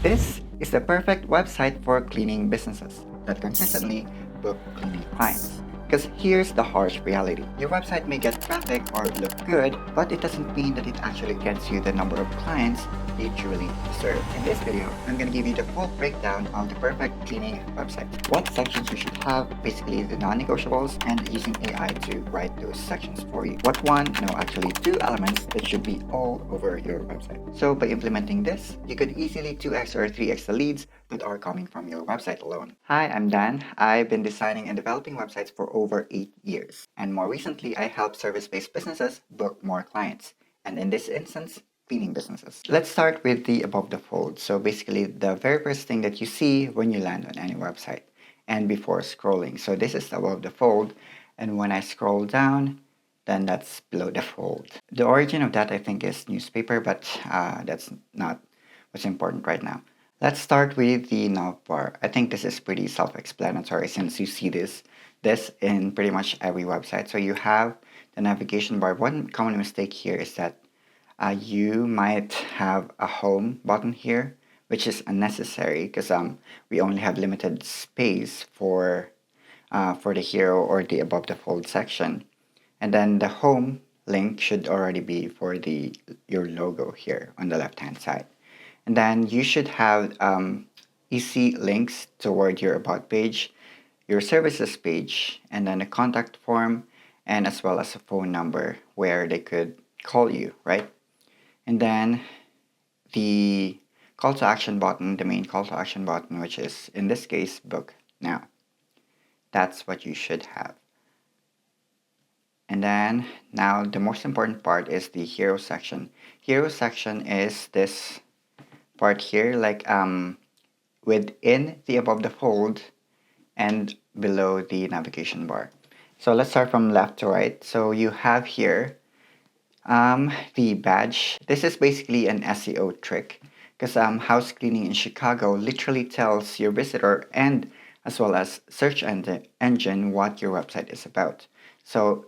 This is the perfect website for cleaning businesses that consistently book cleaning clients. Because here's the harsh reality. Your website may get traffic or look good, but it doesn't mean that it actually gets you the number of clients you truly deserve. In this video, I'm going to give you the full breakdown of the perfect cleaning website. What sections you should have, basically the non-negotiables, and using AI to write those sections for you. What one? No, actually two elements that should be all over your website. So by implementing this, you could easily 2x or 3x the leads that are coming from your website alone. Hi, I'm Dan. I've been designing and developing websites for over 8 years. And more recently, I help service-based businesses book more clients. And in this instance, cleaning businesses. Let's start with the above the fold. So basically, the very first thing that you see when you land on any website and before scrolling. So this is above the fold. And when I scroll down, then that's below the fold. The origin of that, I think, is newspaper, but that's not what's important right now. Let's start with the nav bar. I think this is pretty self-explanatory since you see this in pretty much every website. So you have the navigation bar. One common mistake here is that you might have a home button here, which is unnecessary because we only have limited space for the hero or the above the fold section. And then the home link should already be for your logo here on the left-hand side. And then you should have easy links toward your about page, your services page, and then a contact form, and as well as a phone number where they could call you, right? And then the call to action button, the main call to action button, which is in this case, book now. That's what you should have. And then now the most important part is the hero section. Hero section is this part here, like within the above the fold and below the navigation bar. So let's start from left to right. So you have here the badge. This is basically an SEO trick because house cleaning in Chicago literally tells your visitor and as well as search engine what your website is about. So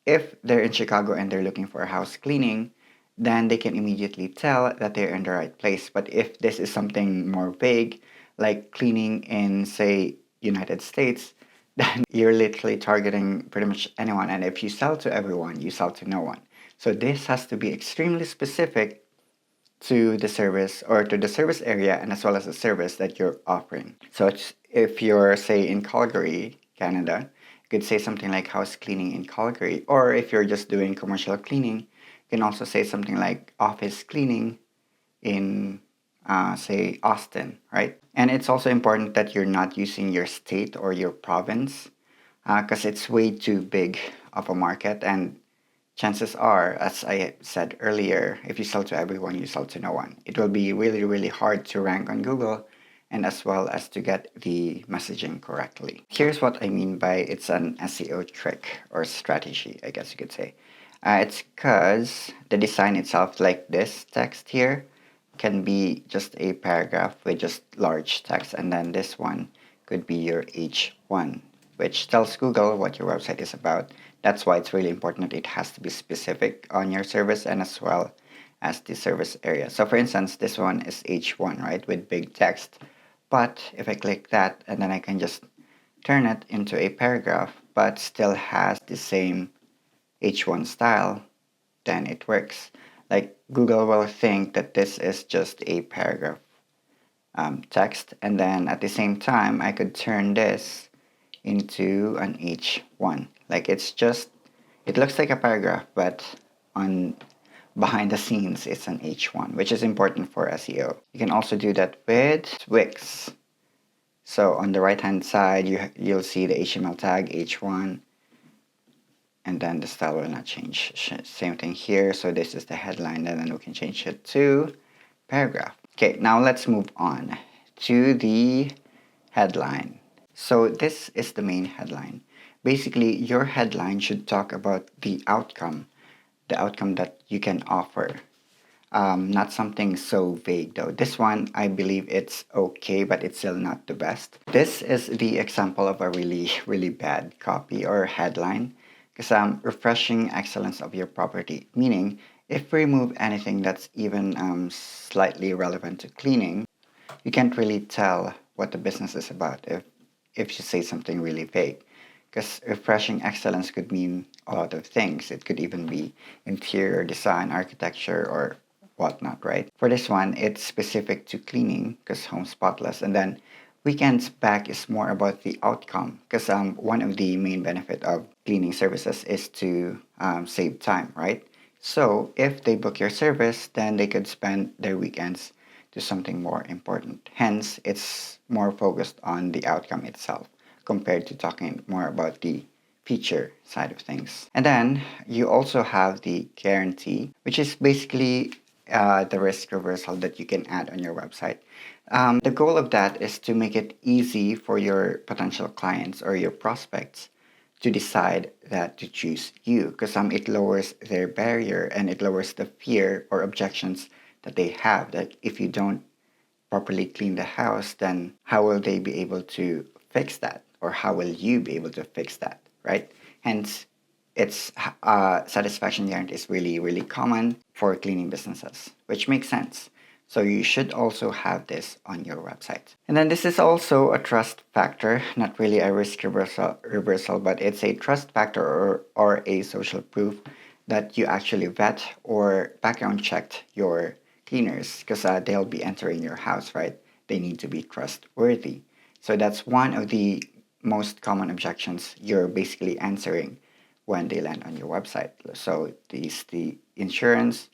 if they're in Chicago and they're looking for a house cleaning, then they can immediately tell that they're in the right place. But if this is something more vague, like cleaning in, say, United States, then you're literally targeting pretty much anyone. And if you sell to everyone, you sell to no one. So this has to be extremely specific to the service or to the service area and as well as the service that you're offering. So if you're, say, in Calgary, Canada, you could say something like house cleaning in Calgary. Or if you're just doing commercial cleaning, you can also say something like office cleaning in, say, Austin, right? And it's also important that you're not using your state or your province because it's way too big of a market. And chances are, as I said earlier, if you sell to everyone, you sell to no one. It will be really, really hard to rank on Google and as well as to get the messaging correctly. Here's what I mean by it's an SEO trick or strategy, I guess you could say. It's because the design itself, like this text here, can be just a paragraph with just large text, and then this one could be your H1, which tells Google what your website is about. That's why it's really important that it has to be specific on your service and as well as the service area. So for instance, this one is H1, right, with big text. But if I click that, and then I can just turn it into a paragraph, but still has the same H1 style, then it works. Like Google will think that this is just a paragraph text, and then at the same time I could turn this into an H1. Like it looks like a paragraph, but on behind the scenes it's an H1, which is important for SEO. You can also do that with Wix. So on the right hand side you'll see the HTML tag H1, and then the style will not change. Same thing here. So this is the headline, and then we can change it to paragraph. Okay, now let's move on to the headline. So this is the main headline. Basically, your headline should talk about the outcome that you can offer. Not something so vague though. This one, I believe it's okay, but it's still not the best. This is the example of a really, really bad copy or headline. Because refreshing excellence of your property, meaning if we remove anything that's even slightly relevant to cleaning, you can't really tell what the business is about if you say something really vague. Because refreshing excellence could mean a lot of things. It could even be interior design, architecture, or whatnot, right? For this one, it's specific to cleaning because home spotless. And then weekends back is more about the outcome because one of the main benefit of cleaning services is to save time, right? So if they book your service, then they could spend their weekends to something more important. Hence, it's more focused on the outcome itself compared to talking more about the feature side of things. And then you also have the guarantee, which is basically the risk reversal that you can add on your website. The goal of that is to make it easy for your potential clients or your prospects to decide that to choose you because it lowers their barrier and it lowers the fear or objections that they have that if you don't properly clean the house, then how will they be able to fix that? Or how will you be able to fix that, right? Hence, its satisfaction guarantee is really, really common for cleaning businesses, which makes sense. So you should also have this on your website. And then this is also a trust factor, not really a risk reversal, but it's a trust factor or a social proof that you actually vet or background checked your cleaners because they'll be entering your house, right? They need to be trustworthy. So that's one of the most common objections you're basically answering when they land on your website. So the insurance,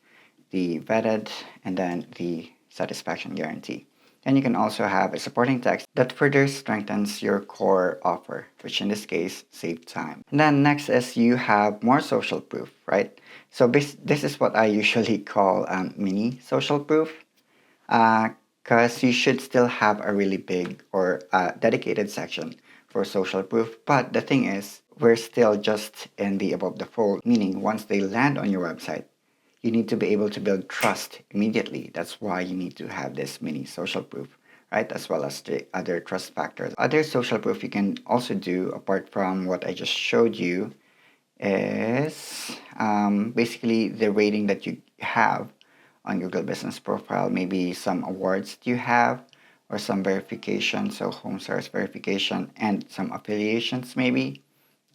the vetted, and then the satisfaction guarantee. Then you can also have a supporting text that further strengthens your core offer, which in this case, save time. And then next is you have more social proof, right? So this is what I usually call mini social proof because you should still have a really big or dedicated section for social proof. But the thing is, we're still just in the above the fold, meaning once they land on your website, you need to be able to build trust immediately. That's why you need to have this mini social proof, right? As well as the other trust factors. Other social proof you can also do apart from what I just showed you is basically the rating that you have on Google Business Profile, maybe some awards that you have or some verification, so home source verification and some affiliations maybe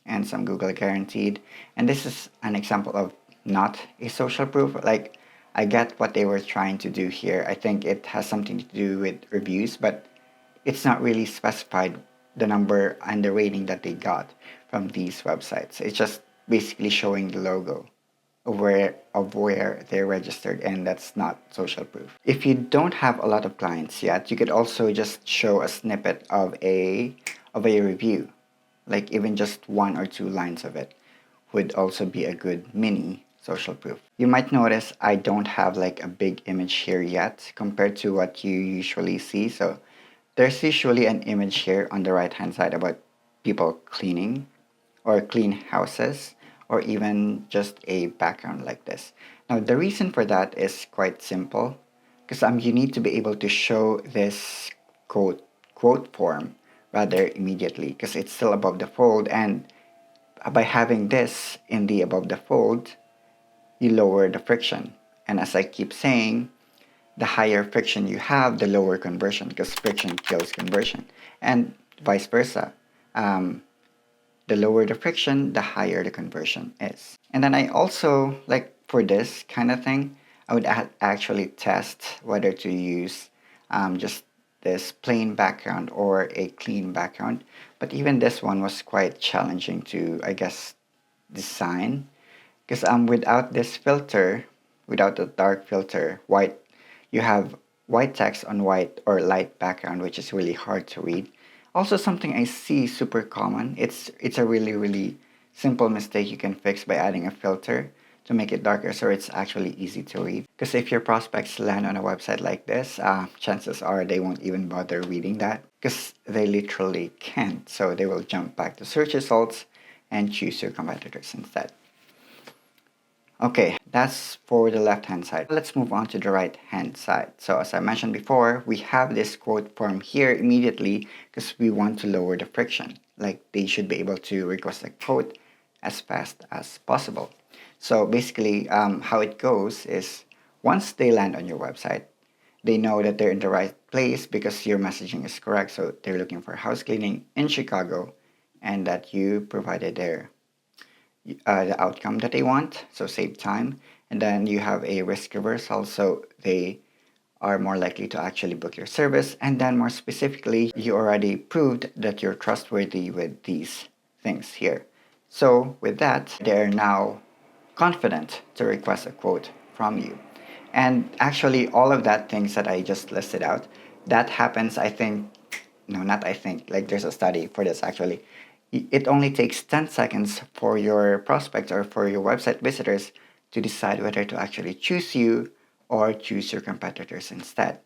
and some Google guaranteed. And this is an example of not a social proof. Like I get what they were trying to do here. I think it has something to do with reviews, but it's not really specified the number and the rating that they got from these websites. It's just basically showing the logo of where they're registered, and that's not social proof. If you don't have a lot of clients yet, you could also just show a snippet of a review, like even just 1 or 2 lines of it would also be a good mini social proof. You might notice I don't have like a big image here yet compared to what you usually see. So there's usually an image here on the right hand side about people cleaning or clean houses or even just a background like this. Now the reason for that is quite simple because you need to be able to show this quote form rather immediately because it's still above the fold, and by having this in the above the fold you lower the friction, and as I keep saying, the higher friction you have, the lower conversion because friction kills conversion, and vice versa. The lower the friction, the higher the conversion is. And then I also, like for this kind of thing, I would actually test whether to use just this plain background or a clean background. But even this one was quite challenging to, I guess, design because without this filter, without the dark filter, white, you have white text on white or light background, which is really hard to read. Also, something I see super common. It's a really, really simple mistake you can fix by adding a filter to make it darker so it's actually easy to read. Because if your prospects land on a website like this, chances are they won't even bother reading that because they literally can't. So they will jump back to search results and choose your competitors instead. Okay, that's for the left-hand side. Let's move on to the right-hand side. So as I mentioned before, we have this quote form here immediately because we want to lower the friction. Like they should be able to request a quote as fast as possible. So basically, how it goes is once they land on your website, they know that they're in the right place because your messaging is correct. So they're looking for house cleaning in Chicago, and that you provided the outcome that they want, so save time. And then you have a risk reversal, so they are more likely to actually book your service. And then more specifically, you already proved that you're trustworthy with these things here. So with that, they're now confident to request a quote from you. And actually, all of that things that I just listed out, that happens, I think, no, not I think, like there's a study for this actually. It only takes 10 seconds for your prospects or for your website visitors to decide whether to actually choose you or choose your competitors instead.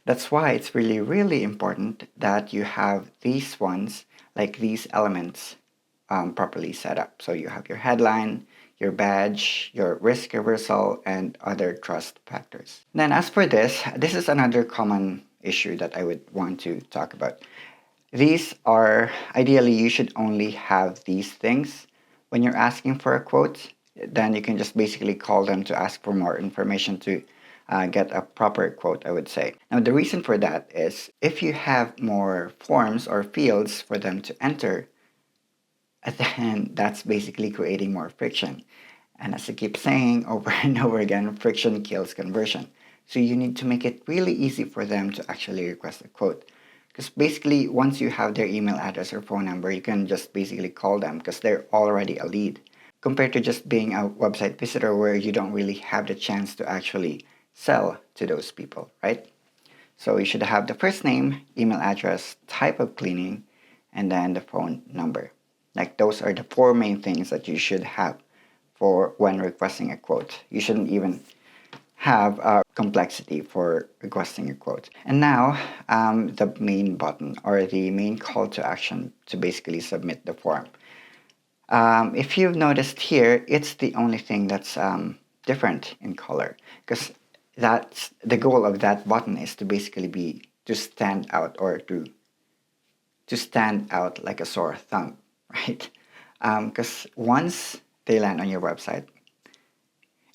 That's why it's really, really important that you have these ones, like these elements, properly set up. So you have your headline, your badge, your risk reversal, and other trust factors. Then as for this is another common issue that I would want to talk about. These are, ideally, you should only have these things when you're asking for a quote. Then you can just basically call them to ask for more information to get a proper quote, I would say. Now, the reason for that is if you have more forms or fields for them to enter, then that's basically creating more friction. And as I keep saying over and over again, friction kills conversion. So you need to make it really easy for them to actually request a quote. Because basically, once you have their email address or phone number, you can just basically call them because they're already a lead. Compared to just being a website visitor where you don't really have the chance to actually sell to those people, right? So you should have the first name, email address, type of cleaning, and then the phone number. Like those are the four main things that you should have for when requesting a quote. You shouldn't even have complexity for requesting a quote. And now, the main button or the main call to action to basically submit the form. If you've noticed here, it's the only thing that's different in color because that's the goal of that button is to basically be to stand out or to stand out like a sore thumb, right? Because once they land on your website,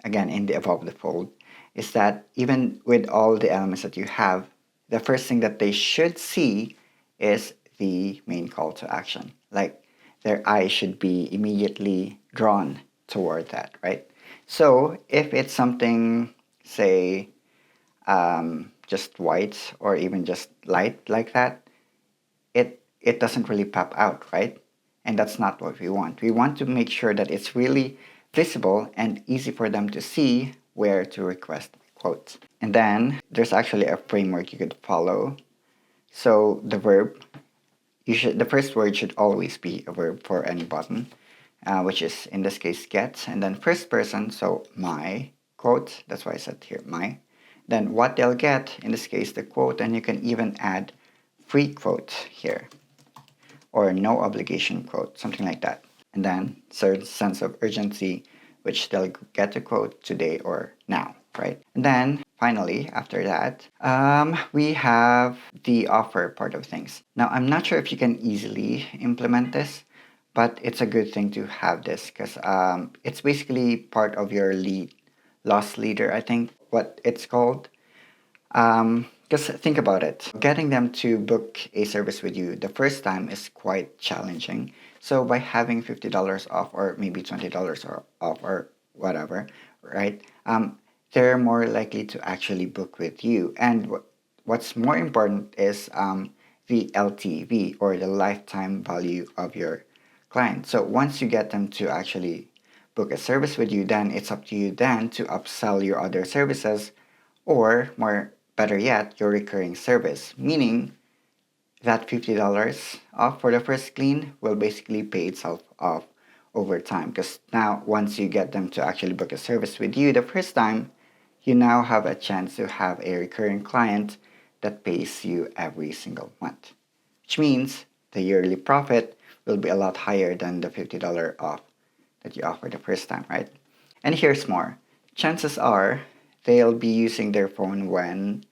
again in the above the fold, is that even with all the elements that you have, the first thing that they should see is the main call to action. Like their eye should be immediately drawn toward that, right? So if it's something, say, just white or even just light like that, it doesn't really pop out, right? And that's not what we want. We want to make sure that it's really visible and easy for them to see where to request quotes. And then there's actually a framework you could follow. So the verb, the first word should always be a verb for any button, which is in this case get, and then first person, so my quote, that's why I said here my. Then what they'll get, in this case the quote, and you can even add free quote here or no obligation quote, something like that. And then certain sense of urgency, which they'll get a quote today or now, right? And then finally, after that, we have the offer part of things. Now, I'm not sure if you can easily implement this, but it's a good thing to have this because it's basically part of your loss leader, I think what it's called. Because think about it, getting them to book a service with you the first time is quite challenging. So by having $50 off or maybe $20 off or whatever, right? They're more likely to actually book with you. And what's more important is the LTV or the lifetime value of your client. So once you get them to actually book a service with you, then it's up to you then to upsell your other services or more better yet, your recurring service, meaning that $50 off for the first clean will basically pay itself off over time. Because now, once you get them to actually book a service with you the first time, you now have a chance to have a recurring client that pays you every single month, which means the yearly profit will be a lot higher than the $50 off that you offer the first time, right? And here's more. Chances are they'll be using their phone when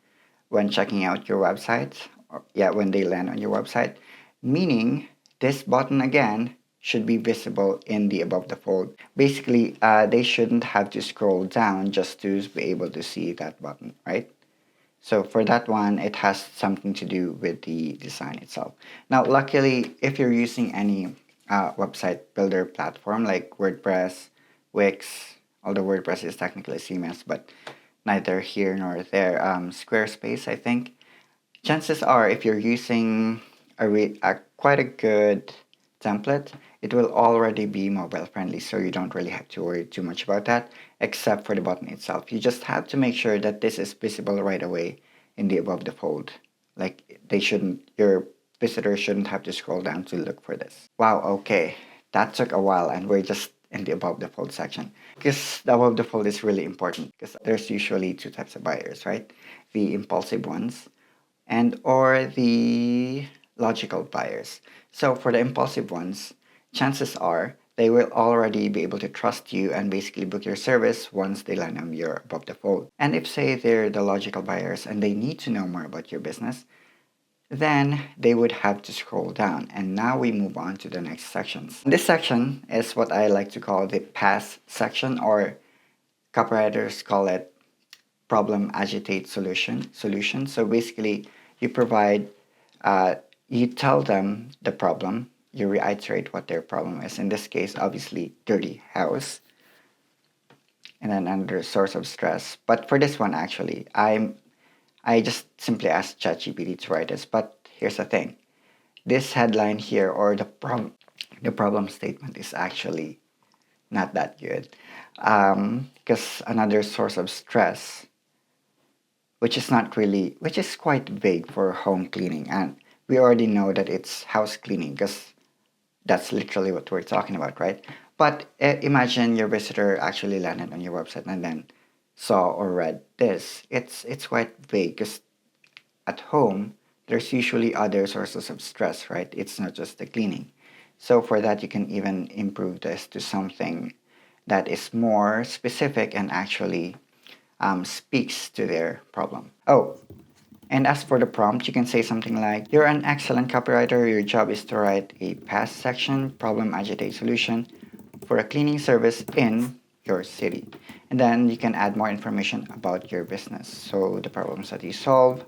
checking out your website, or when they land on your website, meaning this button again should be visible in the above the fold. Basically, they shouldn't have to scroll down just to be able to see that button, right? So for that one, it has something to do with the design itself. Now, luckily, if you're using any website builder platform like WordPress, Wix, although WordPress is technically CMS, but neither here nor there, Squarespace, I think, chances are if you're using a quite a good template, it will already be mobile friendly, so you don't really have to worry too much about that, except for the button itself. You just have to make sure that this is visible right away in the above the fold. Like your visitor shouldn't have to scroll down to look for this. Wow, okay, that took a while, and we're just in the above the fold section, because the above the fold is really important, because there's usually two types of buyers, right? The impulsive ones and or the logical buyers. So for the impulsive ones, chances are they will already be able to trust you and basically book your service once they land on your above the fold. And if say they're the logical buyers and they need to know more about your business, then they would have to scroll down. And now we move on to the next sections. This section is what I like to call the pass section, or copywriters call it problem-agitate-solution. So basically, you provide, you tell them the problem, you reiterate what their problem is. In this case, obviously, dirty house, and then another source of stress. But for this one, actually, I just simply asked ChatGPT to write this. But here's the thing: this headline here, or the problem statement, is actually not that good, because another source of stress, which is quite vague for home cleaning, and we already know that it's house cleaning because that's literally what we're talking about, right? But imagine your visitor actually landed on your website and then saw or read this. It's quite vague because at home there's usually other sources of stress, right? It's not just the cleaning. So for that, you can even improve this to something that is more specific and actually speaks to their problem. Oh, and as for the prompt, you can say something like, "You're an excellent copywriter. Your job is to write a past section, problem agitate solution for a cleaning service in your city." And then you can add more information about your business. So the problems that you solve,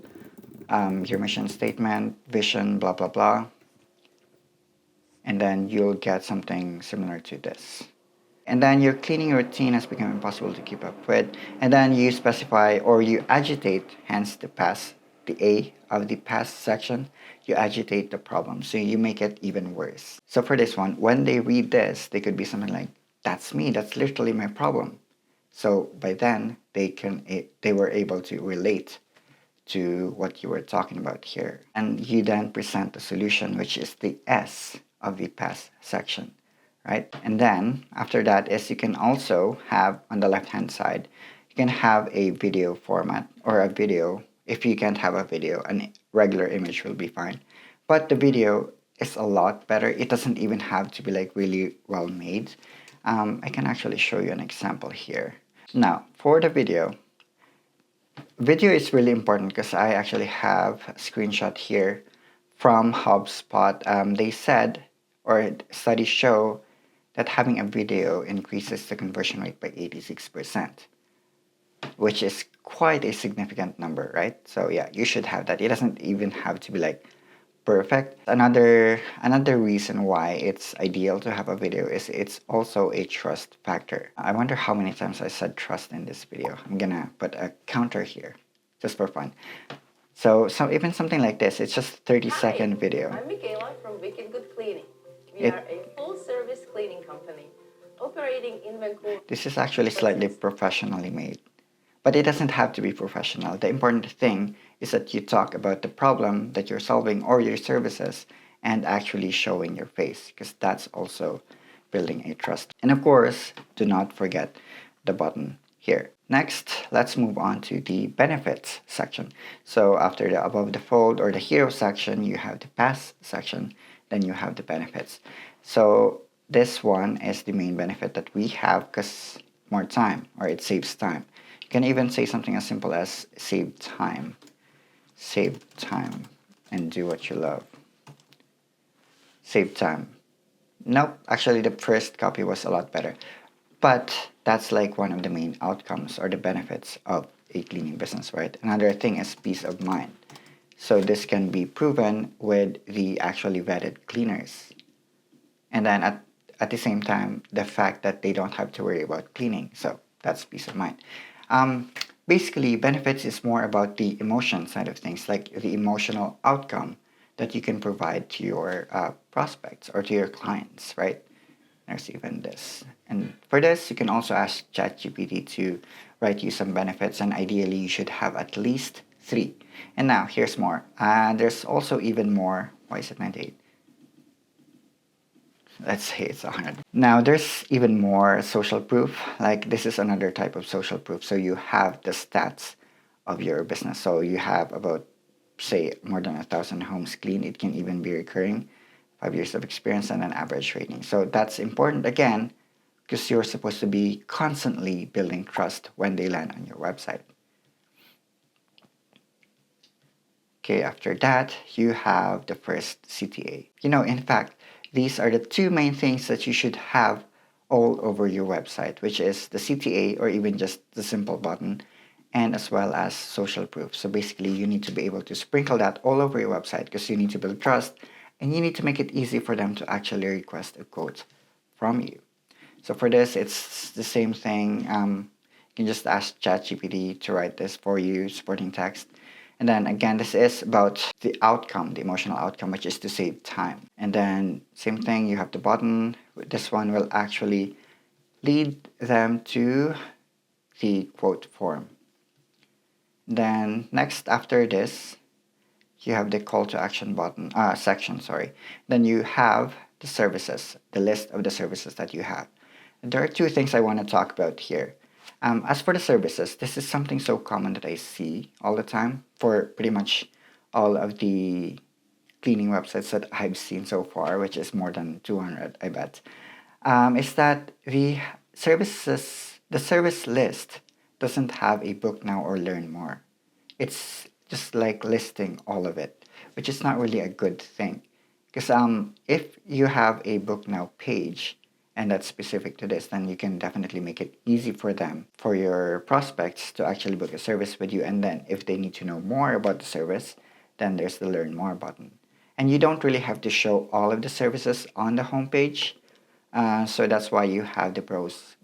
your mission statement, vision, blah, blah, blah. And then you'll get something similar to this. And then your cleaning routine has become impossible to keep up with. And then you specify, or you agitate, hence the pass, the A of the past section, you agitate the problem. So you make it even worse. So for this one, when they read this, they could be something like, "That's me, that's literally my problem." So by then, they were able to relate to what you were talking about here. And you then present the solution, which is the S of the past section. Right? And then after that is you can also have on the left hand side, you can have a video format, or a video. If you can't have a video, a regular image will be fine. But the video is a lot better. It doesn't even have to be like really well made. I can actually show you an example here. Now for the video is really important because I actually have a screenshot here from HubSpot. They said, or studies show, that having a video increases the conversion rate by 86%, which is quite a significant number, right? So yeah, you should have that. It doesn't even have to be like perfect. Another reason why it's ideal to have a video is it's also a trust factor. I wonder how many times I said trust in this video. I'm gonna put a counter here just for fun. So even something like this, it's just 30-second video. I'm Michaela from Wicked Good Cleaning. We are a full-service cleaning company operating in Vancouver. This is actually slightly professionally made, but it doesn't have to be professional. The important thing is that you talk about the problem that you're solving or your services and actually showing your face, because that's also building a trust. And of course, do not forget the button here. Next, let's move on to the benefits section. So after the above the fold or the hero section, you have the pass section, then you have the benefits. So this one is the main benefit that we have because more time, or it saves time. You can even say something as simple as save time, and do what you love. Save time. Nope, actually the first copy was a lot better. But that's like one of the main outcomes or the benefits of a cleaning business, right? Another thing is peace of mind. So this can be proven with the actually vetted cleaners. And then at the same time, the fact that they don't have to worry about cleaning. So that's peace of mind. Basically, benefits is more about the emotion side of things, like the emotional outcome that you can provide to your prospects or to your clients, right? There's even this. And for this, you can also ask ChatGPT to write you some benefits, and ideally, you should have at least 3. And now, here's more. There's also even more. Why is it 98? Let's say it's 100. Now, there's even more social proof. Like, this is another type of social proof. So, you have the stats of your business. So, you have about, say, more than 1,000 homes cleaned. It can even be recurring. 5 years of experience and an average rating. So that's important again because you're supposed to be constantly building trust when they land on your website. Okay, after that, you have the first CTA. In fact, these are the 2 main things that you should have all over your website, which is the CTA or even just the simple button, and as well as social proof. So basically, you need to be able to sprinkle that all over your website because you need to build trust and you need to make it easy for them to actually request a quote from you. So for this, it's the same thing. You can just ask ChatGPT to write this for you, supporting text. And then again, this is about the outcome, the emotional outcome, which is to save time. And then same thing, you have the button. This one will actually lead them to the quote form. Then next after this, you have the call to action button section, sorry. Then you have the services, the list of the services that you have. And there are 2 things I want to talk about here. As for the services, this is something so common that I see all the time for pretty much all of the cleaning websites that I've seen so far, which is more than 200, I bet. Is that the service list doesn't have a book now or learn more. It's just like listing all of it, which is not really a good thing. Because if you have a book now page and that's specific to this, then you can definitely make it easy for them, for your prospects to actually book a service with you. And then if they need to know more about the service, then there's the learn more button. And you don't really have to show all of the services on the homepage. So that's why you have the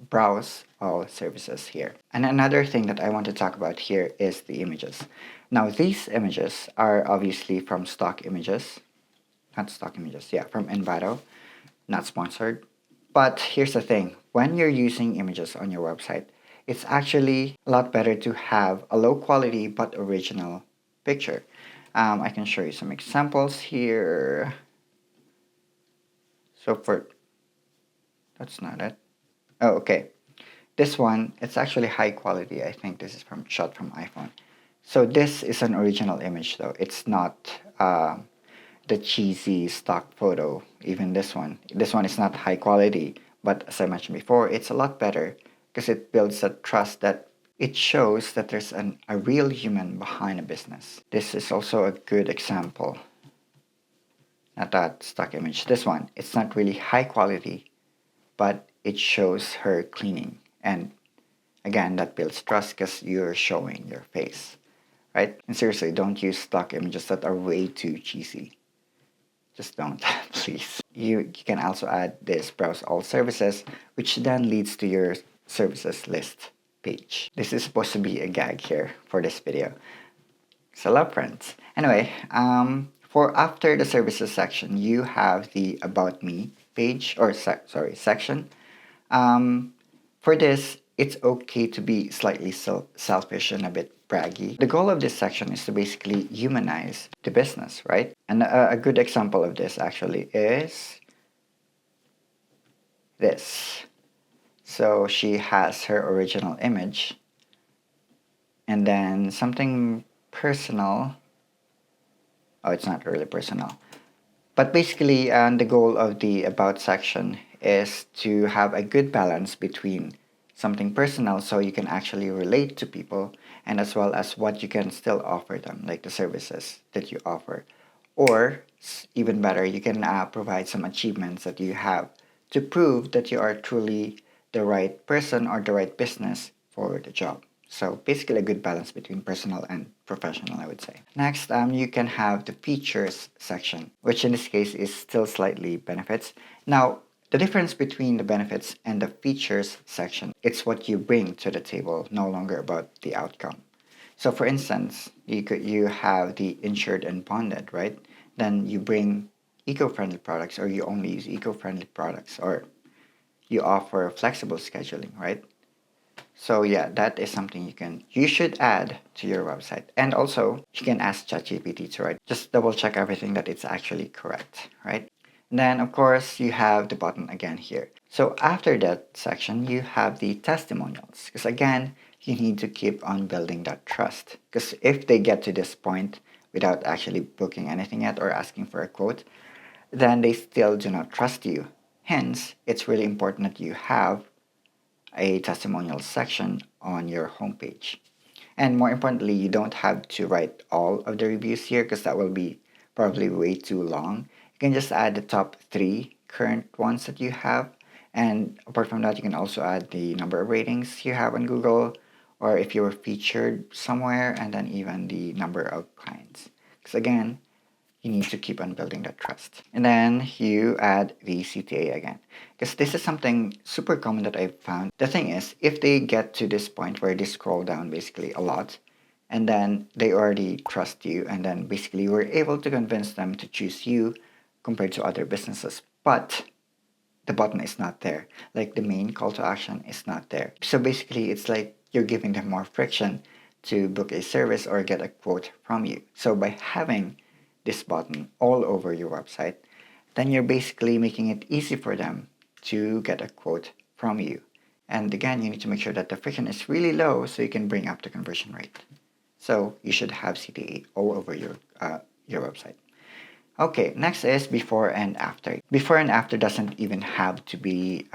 browse all services here. And another thing that I want to talk about here is the images. Now these images are obviously from stock images, not stock images, yeah, from Envato, not sponsored. But here's the thing, when you're using images on your website, it's actually a lot better to have a low quality but original picture. I can show you some examples here. So that's not it. Oh, okay. This one, it's actually high quality. I think this is shot from iPhone. So this is an original image though. It's not the cheesy stock photo. Even this one. This one is not high quality, but as I mentioned before, it's a lot better because it builds a trust that it shows that there's a real human behind a business. This is also a good example. Not that stock image. This one, it's not really high quality, but it shows her cleaning. And again, that builds trust because you're showing your face, right? And seriously, don't use stock images that are way too cheesy. Just don't, please. You can also add this browse all services, which then leads to your services list page. This is supposed to be a gag here for this video. So love friends. Anyway, for after the services section, you have the about me page or section. For this, it's okay to be slightly selfish and a bit braggy. The goal of this section is to basically humanize the business, right? And a good example of this actually is this. So she has her original image and then something personal. Oh, it's not really personal. But basically, the goal of the About section is to have a good balance between something personal so you can actually relate to people and as well as what you can still offer them, like the services that you offer. Or, even better, you can provide some achievements that you have to prove that you are truly the right person or the right business for the job. So basically a good balance between personal and professional, I would say. Next, you can have the features section, which in this case is still slightly benefits. Now, the difference between the benefits and the features section, it's what you bring to the table, no longer about the outcome. So for instance, you have the insured and bonded, right? Then you bring eco-friendly products, or you only use eco-friendly products, or you offer flexible scheduling, right? So yeah, that is something you should add to your website. And also, you can ask ChatGPT to write. Just double check everything that it's actually correct, right? And then of course, you have the button again here. So after that section, you have the testimonials. Because again, you need to keep on building that trust. Because if they get to this point without actually booking anything yet or asking for a quote, then they still do not trust you. Hence, it's really important that you have a testimonial section on your homepage. And more importantly, you don't have to write all of the reviews here because that will be probably way too long. You can just add the top 3 current ones that you have. And apart from that, you can also add the number of ratings you have on Google, or if you were featured somewhere, and then even the number of clients. Because again, you need to keep on building that trust. And then you add the CTA again. Because this is something super common that I've found. The thing is, if they get to this point where they scroll down basically a lot, and then they already trust you, and then basically we're able to convince them to choose you compared to other businesses. But the button is not there. Like the main call to action is not there. So basically, it's like you're giving them more friction to book a service or get a quote from you. So by having this button all over your website, then you're basically making it easy for them to get a quote from you. And again, you need to make sure that the friction is really low so you can bring up the conversion rate. So you should have CTA all over your website. Okay, next is before and after. Before and after doesn't even have to be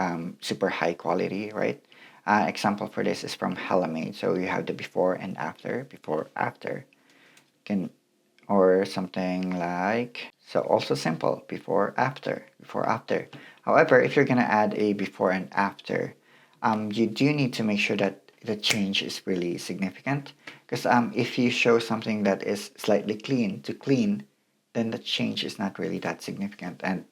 super high quality, right? Example for this is from Hellamade. So you have the before and after. Can or something like, so also simple, before after. However, if you're gonna add a before and after, you do need to make sure that the change is really significant, because if you show something that is slightly clean, then the change is not really that significant, and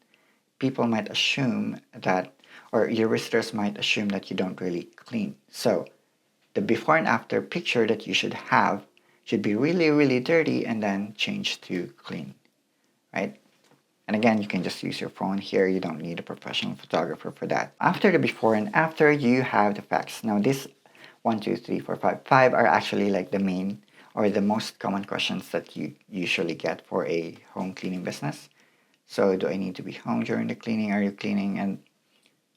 people might assume that, or your visitors might assume that you don't really clean. So the before and after picture that you should have should be really, really dirty and then change to clean, right? And again, you can just use your phone here. You don't need a professional photographer for that. After the before and after, you have the facts. Now, this 1, 2, 3, 4, 5, 5 are actually like the main or the most common questions that you usually get for a home cleaning business. So, do I need to be home during the cleaning? Are you cleaning? And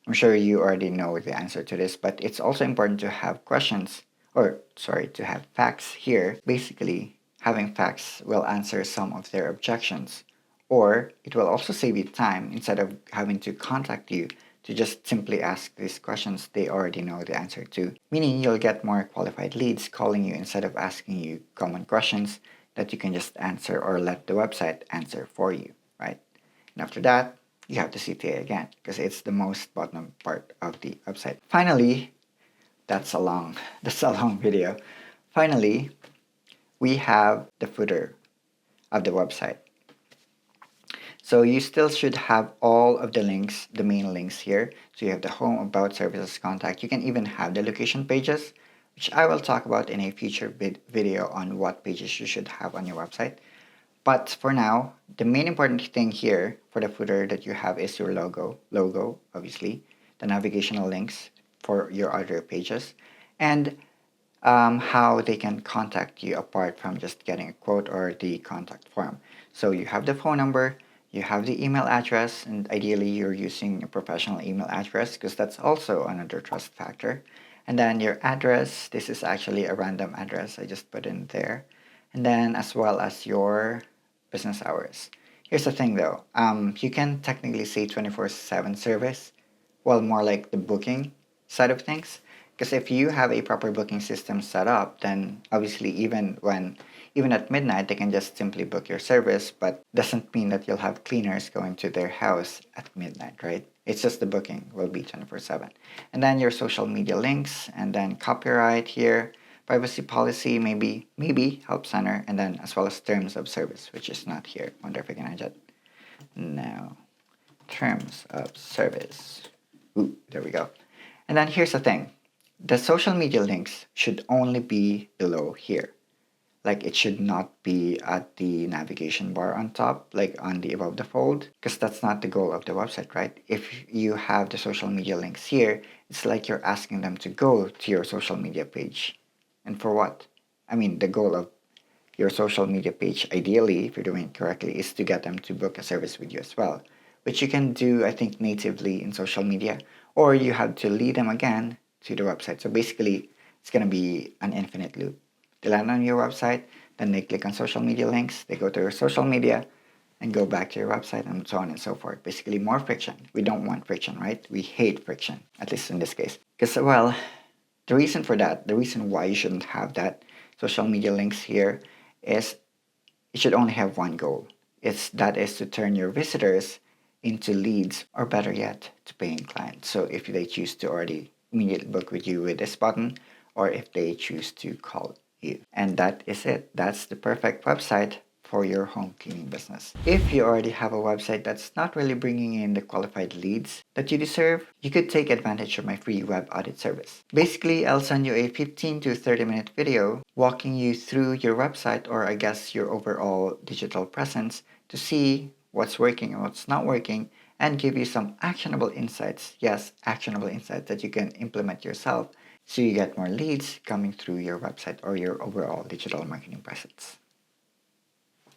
I'm sure you already know the answer to this, but it's also important to have questions, or sorry, to have facts here. Basically, having facts will answer some of their objections, or it will also save you time instead of having to contact you to just simply ask these questions they already know the answer to. Meaning you'll get more qualified leads calling you instead of asking you common questions that you can just answer or let the website answer for you, right? And after that, you have the CTA again because it's the most bottom part of the website. Finally, that's a long video. Finally, we have the footer of the website. So you still should have all of the links, the main links here. So you have the home, about, services, contact. You can even have the location pages, which I will talk about in a future video on what pages you should have on your website. But for now, the main important thing here for the footer that you have is your logo, obviously, the navigational links for your other pages, and how they can contact you apart from just getting a quote or the contact form. So you have the phone number, you have the email address, and ideally you're using a professional email address because that's also another trust factor. And then your address, this is actually a random address I just put in there. And then as well as your business hours. Here's the thing though, you can technically say 24/7 service, well, more like the booking side of things. Because if you have a proper booking system set up, then obviously even at midnight, they can just simply book your service, but doesn't mean that you'll have cleaners going to their house at midnight, right? It's just the booking will be 24/7. And then your social media links, and then copyright here, privacy policy, maybe help center, and then as well as terms of service, which is not here. Wonder if I can adjust. No, terms of service. Ooh, there we go. And then here's the thing. The social media links should only be below here. Like it should not be at the navigation bar on top, like on the above the fold, because that's not the goal of the website, right? If you have the social media links here, it's like you're asking them to go to your social media page. And for what? I mean, the goal of your social media page, ideally, if you're doing it correctly, is to get them to book a service with you as well, which you can do, I think, natively in social media, or you have to lead them again to the website. So basically, it's going to be an infinite loop. They land on your website, then they click on social media links, they go to your social media, and go back to your website, and so on and so forth. Basically, more friction. We don't want friction, right? We hate friction, at least in this case. Because, well, the reason for that, the reason why you shouldn't have that social media links here is it should only have one goal. That is to turn your visitors into leads, or better yet, to paying clients. So if they choose to already immediately book with you with this button, or if they choose to call you. And that is it. That's the perfect website for your home cleaning business. If you already have a website that's not really bringing in the qualified leads that you deserve, you could take advantage of my free web audit service. Basically, I'll send you a 15 to 30-minute video walking you through your website, or I guess your overall digital presence, to see what's working and what's not working, and give you some actionable insights. Yes, actionable insights that you can implement yourself, so you get more leads coming through your website or your overall digital marketing presence.